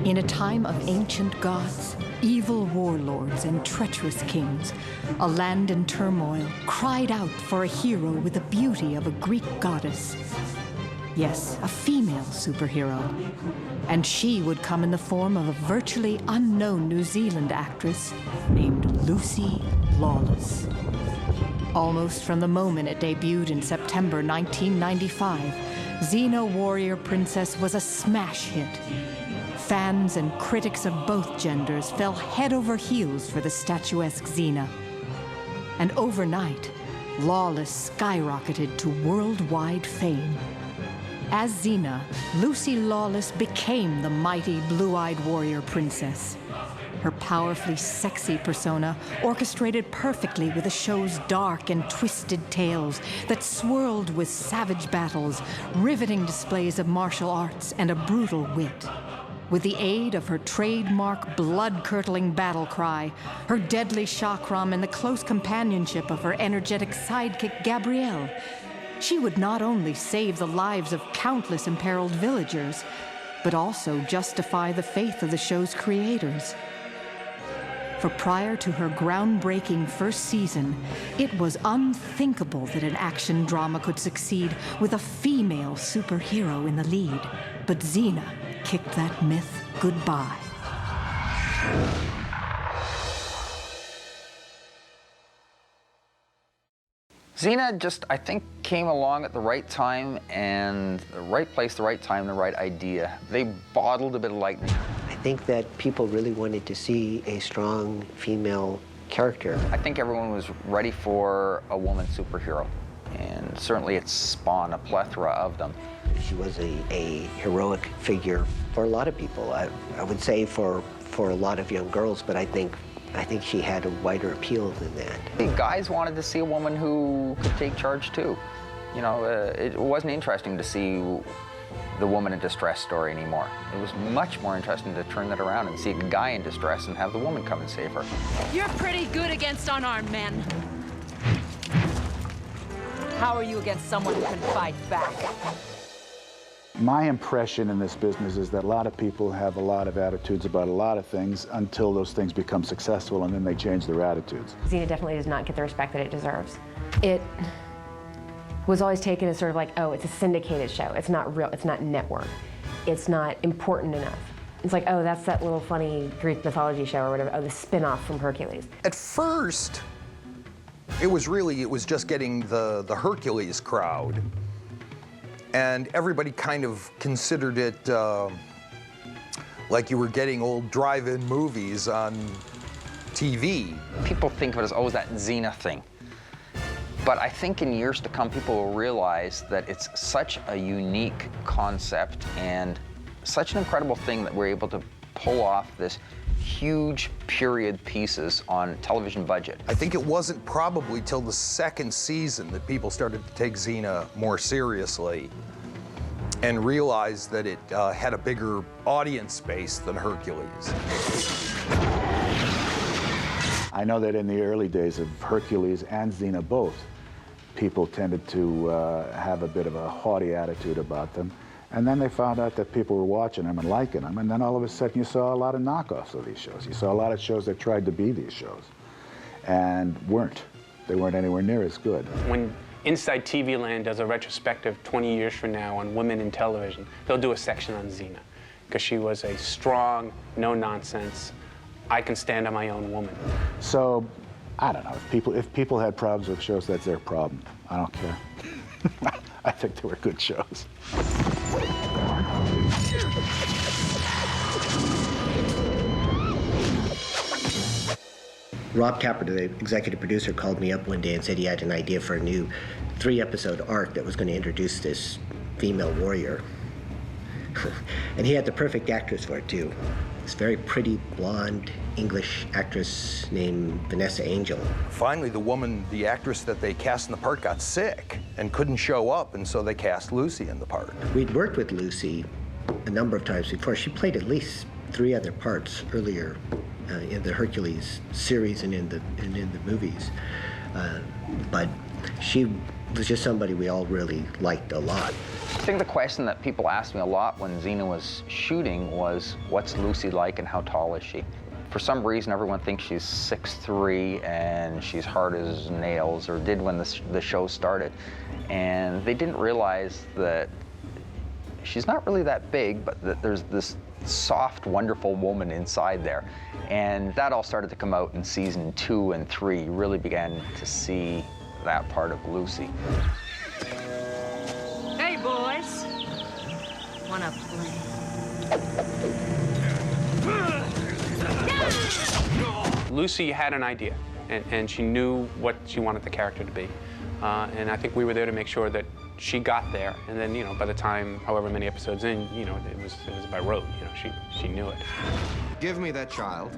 In a time of ancient gods, evil warlords and treacherous kings, a land in turmoil cried out for a hero with the beauty of a Greek goddess. Yes, a female superhero. And she would come in the form of a virtually unknown New Zealand actress named Lucy Lawless. Almost from the moment it debuted in September 1995, Xena Warrior Princess was a smash hit. Fans and critics of both genders fell head over heels for the statuesque Xena. And overnight, Lawless skyrocketed to worldwide fame. As Xena, Lucy Lawless became the mighty blue-eyed warrior princess. Her powerfully sexy persona orchestrated perfectly with the show's dark and twisted tales that swirled with savage battles, riveting displays of martial arts, and a brutal wit. With the aid of her trademark blood-curdling battle cry, her deadly chakram, and the close companionship of her energetic sidekick Gabrielle, she would not only save the lives of countless imperiled villagers, but also justify the faith of the show's creators. For prior to her groundbreaking first season, it was unthinkable that an action drama could succeed with a female superhero in the lead. But Xena kicked that myth goodbye. Xena just, I think, came along at the right time and the right place, the right time, the right idea. They bottled a bit of lightning. I think that people really wanted to see a strong female character. I think everyone was ready for a woman superhero, and certainly it's spawned a plethora of them. She was a heroic figure for a lot of people. I would say for a lot of young girls, but I think she had a wider appeal than that. The guys wanted to see a woman who could take charge too. You know, it wasn't interesting to see the woman in distress story anymore. It was much more interesting to turn that around and see a guy in distress and have the woman come and save her. You're pretty good against unarmed men. How are you against someone who can fight back? My impression in this business is that a lot of people have a lot of attitudes about a lot of things until those things become successful, and then they change their attitudes. Xena definitely does not get the respect that it deserves. It was always taken as sort of like, oh, it's a syndicated show. It's not real, it's not network. It's not important enough. It's like, oh, that's that little funny Greek mythology show or whatever, oh, the spin-off from Hercules. At first, it was just getting the Hercules crowd. And everybody kind of considered it like you were getting old drive-in movies on TV. People think of it as, oh, that Xena thing. But I think in years to come, people will realize that it's such a unique concept and such an incredible thing that we're able to pull off this huge period pieces on television budget. I think it wasn't probably till the second season that people started to take Xena more seriously and realized that it had a bigger audience base than Hercules. I know that in the early days of Hercules and Xena both, people tended to have a bit of a haughty attitude about them. And then they found out that people were watching them and liking them, and then all of a sudden you saw a lot of knockoffs of these shows. You saw a lot of shows that tried to be these shows and weren't. They weren't anywhere near as good. When Inside TV Land does a retrospective 20 years from now on women in television, they'll do a section on Xena, because she was a strong, no-nonsense, I can stand on my own woman. So, I don't know, if people had problems with shows, that's their problem. I don't care. I think they were good shows. Rob Tapper, the executive producer, called me up one day and said he had an idea for a new 3-episode arc that was going to introduce this female warrior. And he had the perfect actress for it, too. This very pretty, blonde English actress named Vanessa Angel. Finally, the actress that they cast in the part got sick and couldn't show up, and so they cast Lucy in the part. We'd worked with Lucy a number of times before. She played at least 3 other parts earlier in the Hercules series and in the movies. But she was just somebody we all really liked a lot. I think the question that people asked me a lot when Xena was shooting was, what's Lucy like and how tall is she? For some reason, everyone thinks she's 6'3" and she's hard as nails, or did when the show started. And they didn't realize that she's not really that big, but that there's this soft, wonderful woman inside there. And that all started to come out in season 2 and 3. You really began to see that part of Lucy. Hey, boys. Wanna play? Lucy had an idea, and she knew what she wanted the character to be. And I think we were there to make sure that she got there. And then, you know, by the time, however many episodes in, you know, it was by rote. You know, she knew it. Give me that child.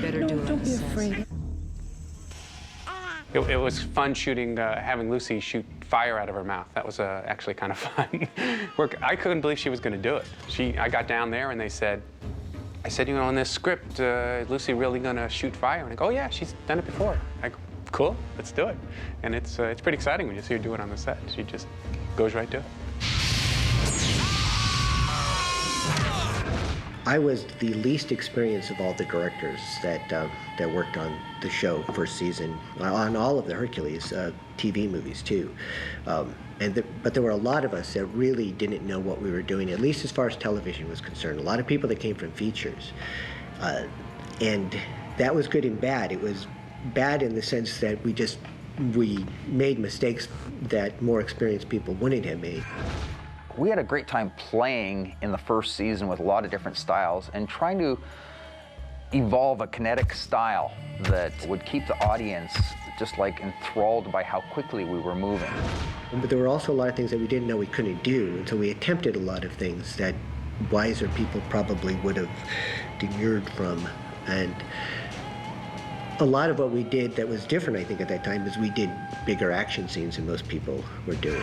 Better do Don't be afraid. It was fun shooting, having Lucy shoot fire out of her mouth. That was actually kind of fun. I couldn't believe she was going to do it. I got down there and they said, you know, in this script, Lucy really going to shoot fire? And I go, oh yeah, she's done it before. I go, cool, let's do it. And it's pretty exciting when you see her do it on the set. She just goes right to it. I was the least experienced of all the directors that worked on the show first season, on all of the Hercules TV movies too. But there were a lot of us that really didn't know what we were doing, at least as far as television was concerned. A lot of people that came from features. And that was good and bad. It was bad in the sense that we made mistakes that more experienced people wouldn't have made. We had a great time playing in the first season with a lot of different styles and trying to evolve a kinetic style that would keep the audience just like enthralled by how quickly we were moving. But there were also a lot of things that we didn't know we couldn't do, and so we attempted a lot of things that wiser people probably would have demurred from. And a lot of what we did that was different, I think, at that time is we did bigger action scenes than most people were doing.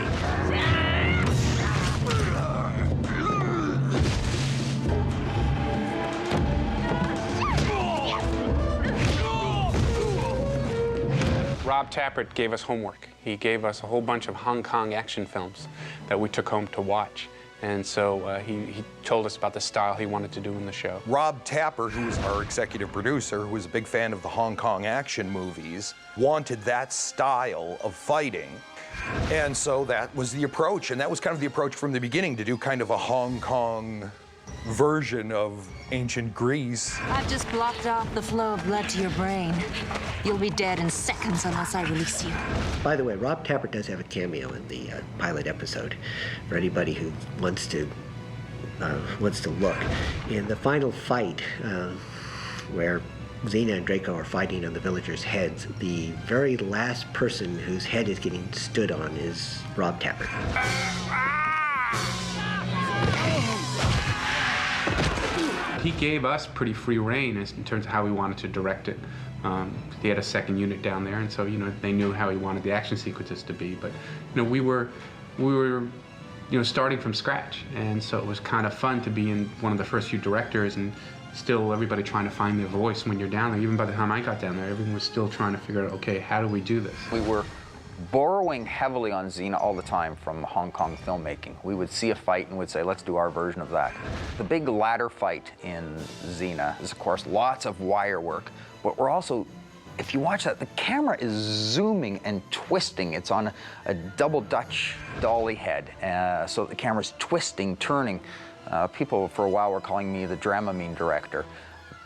Rob Tappert gave us homework. He gave us a whole bunch of Hong Kong action films that we took home to watch. And so he told us about the style he wanted to do in the show. Rob Tapper, who was our executive producer, who was a big fan of the Hong Kong action movies, wanted that style of fighting. And so that was the approach, and that was kind of the approach from the beginning, to do kind of a Hong Kong version of ancient Greece. I've just blocked off the flow of blood to your brain. You'll be dead in seconds unless I release you. By the way, Rob Tappert does have a cameo in the pilot episode for anybody who wants to look. In the final fight, where Xena and Draco are fighting on the villagers' heads, the very last person whose head is getting stood on is Rob Tappert. He gave us pretty free rein in terms of how we wanted to direct it. He had a second unit down there, and so, you know, they knew how he wanted the action sequences to be. But, you know, we were, you know, starting from scratch, and so it was kind of fun to be in one of the first few directors, and still everybody trying to find their voice when you're down there. Even by the time I got down there, everyone was still trying to figure out, okay, how do we do this? We were borrowing heavily on Xena all the time from Hong Kong filmmaking. We would see a fight and would say, let's do our version of that. The big ladder fight in Xena is, of course, lots of wire work, but we're also, if you watch that, the camera is zooming and twisting. It's on a double Dutch dolly head, so the camera's twisting, turning. People for a while were calling me the Dramamine director,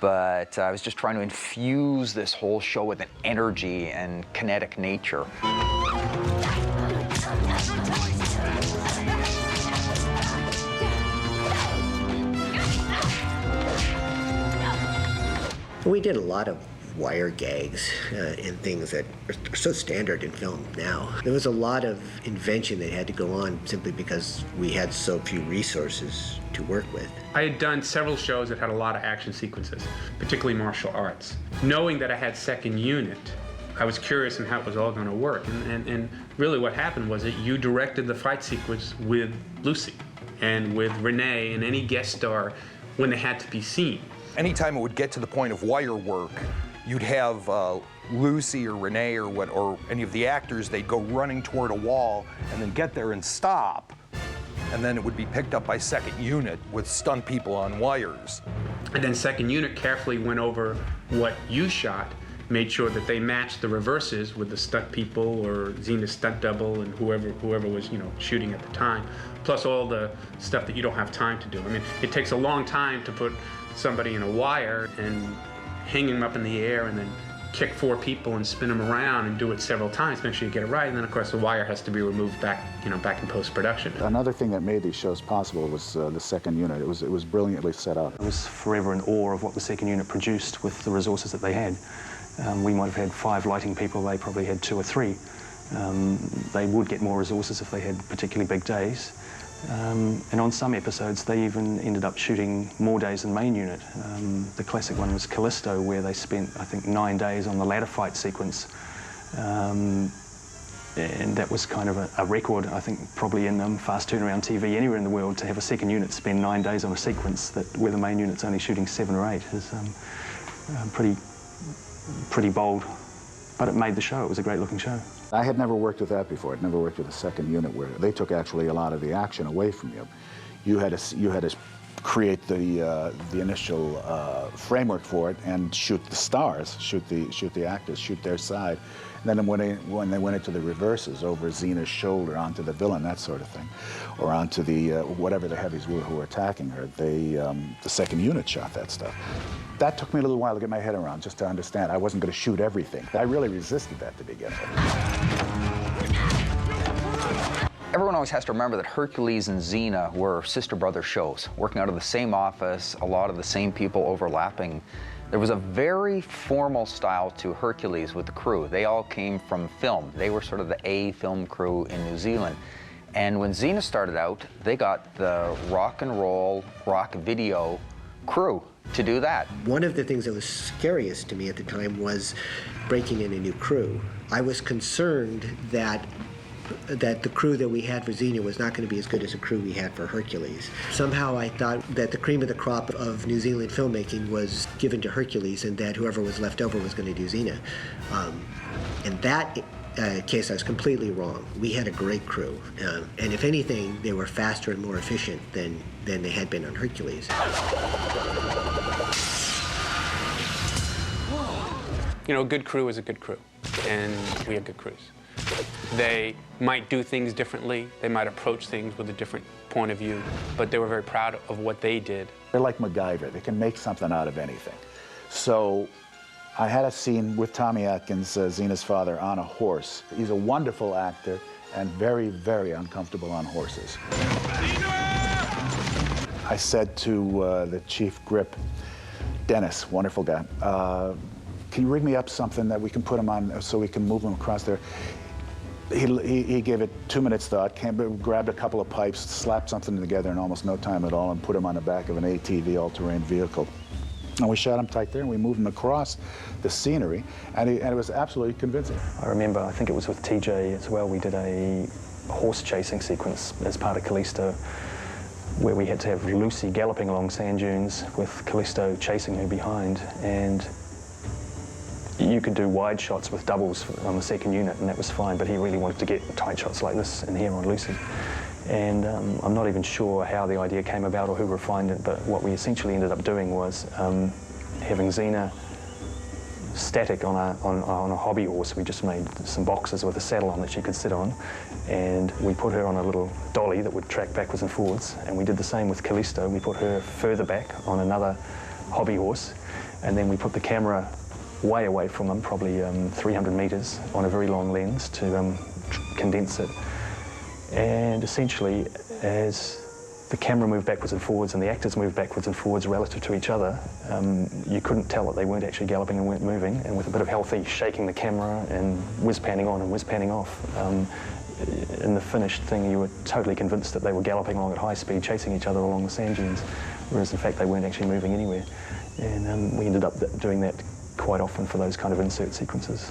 but I was just trying to infuse this whole show with an energy and kinetic nature. We did a lot of wire gags and things that are so standard in film now. There was a lot of invention that had to go on simply because we had so few resources to work with. I had done several shows that had a lot of action sequences, particularly martial arts. Knowing that I had second unit, I was curious in how it was all going to work. And really what happened was that you directed the fight sequence with Lucy and with Renee and any guest star when they had to be seen. Anytime it would get to the point of wire work, you'd have Lucy or Renee or any of the actors, they'd go running toward a wall and then get there and stop. And then it would be picked up by second unit with stunt people on wires. And then second unit carefully went over what you shot, made sure that they matched the reverses with the stunt people or Xena's stunt double and whoever was, shooting at the time, plus all the stuff that you don't have time to do. I mean, it takes a long time to put somebody in a wire and hang them up in the air and then kick 4 people and spin them around and do it several times, make sure you get it right, and then of course the wire has to be removed back in post-production. Another thing that made these shows possible was the second unit. It was brilliantly set up. I was forever in awe of what the second unit produced with the resources that they had. We might have had 5 lighting people, they probably had 2 or 3. They would get more resources if they had particularly big days. And on some episodes, they even ended up shooting more days than main unit. The classic one was Callisto, where they spent, I think, 9 days on the ladder fight sequence. And that was kind of a record, I think, probably in fast turnaround TV anywhere in the world, to have a second unit spend 9 days on a sequence where the main unit's only shooting 7 or 8 is pretty bold. But it made the show. It was a great looking show. I had never worked with that before. I'd never worked with a second unit where they took actually a lot of the action away from you. You had to create the initial framework for it and shoot the stars, shoot the actors, shoot their side. And then when they went into the reverses, over Xena's shoulder onto the villain, that sort of thing, or onto the whatever the heavies were who were attacking her, the second unit shot that stuff. That took me a little while to get my head around, just to understand. I wasn't going to shoot everything. I really resisted that to begin with. Everyone always has to remember that Hercules and Xena were sister-brother shows, working out of the same office, a lot of the same people overlapping. There was a very formal style to Hercules with the crew. They all came from film. They were sort of the A film crew in New Zealand. And when Xena started out, they got the rock and roll, rock video crew to do that. One of the things that was scariest to me at the time was breaking in a new crew. I was concerned that the crew that we had for Xena was not going to be as good as the crew we had for Hercules. Somehow I thought that the cream of the crop of New Zealand filmmaking was given to Hercules and that whoever was left over was going to do Xena. In that case, I was completely wrong. We had a great crew, and if anything, they were faster and more efficient than they had been on Hercules. A good crew is a good crew, and we had good crews. They might do things differently, they might approach things with a different point of view, but they were very proud of what they did. They're like MacGyver. They can make something out of anything. So I had a scene with Tommy Atkins, Xena's father, on a horse. He's a wonderful actor and very, very uncomfortable on horses. I said to the chief grip, Dennis, wonderful guy, can you rig me up something that we can put him on so we can move him across there? He gave it 2 minutes thought, grabbed a couple of pipes, slapped something together in almost no time at all, and put him on the back of an ATV all-terrain vehicle. And we shot him tight there, and we moved him across the scenery, and it was absolutely convincing. I remember, I think it was with TJ as well, we did a horse chasing sequence as part of Callisto, where we had to have Lucy galloping along sand dunes with Callisto chasing her behind, and you could do wide shots with doubles on the second unit, and that was fine, but he really wanted to get tight shots like this in here on Lucy. And I'm not even sure how the idea came about or who refined it, but what we essentially ended up doing was having Xena static on a hobby horse. We just made some boxes with a saddle on that she could sit on, and we put her on a little dolly that would track backwards and forwards, and we did the same with Callisto. We put her further back on another hobby horse, and then we put the camera way away from them, probably 300 meters on a very long lens to condense it. And essentially, as the camera moved backwards and forwards and the actors moved backwards and forwards relative to each other, you couldn't tell that they weren't actually galloping and weren't moving. And with a bit of healthy shaking the camera and whiz-panning on and whiz-panning off, in the finished thing, you were totally convinced that they were galloping along at high speed, chasing each other along the sand dunes, whereas in fact they weren't actually moving anywhere. And we ended up doing that quite often for those kind of insert sequences.